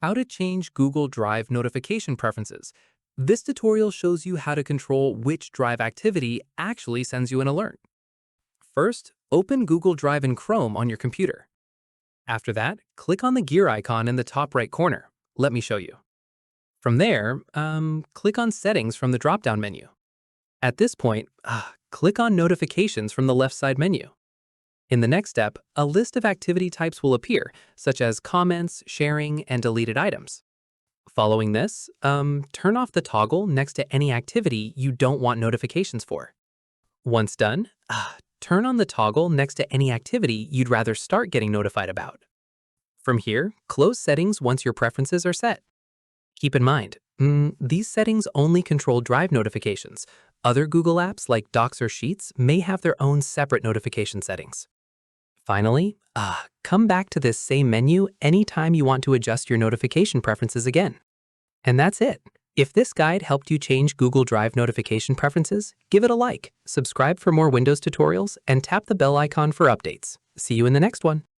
How to change Google Drive notification preferences. This tutorial shows you how to control which Drive activity actually sends you an alert. First, open Google Drive in Chrome on your computer. After that, click on the gear icon in the top right corner. Let me show you. From there, click on Settings from the drop-down menu. At this point, click on Notifications from the left side menu. In the next step, a list of activity types will appear, such as comments, sharing, and deleted items. Following this, turn off the toggle next to any activity you don't want notifications for. Once done, turn on the toggle next to any activity you'd rather start getting notified about. From here, close settings once your preferences are set. Keep in mind, these settings only control Drive notifications. Other Google apps like Docs or Sheets may have their own separate notification settings. Finally, come back to this same menu anytime you want to adjust your notification preferences again. And that's it. If this guide helped you change Google Drive notification preferences, give it a like, subscribe for more Windows tutorials, and tap the bell icon for updates. See you in the next one.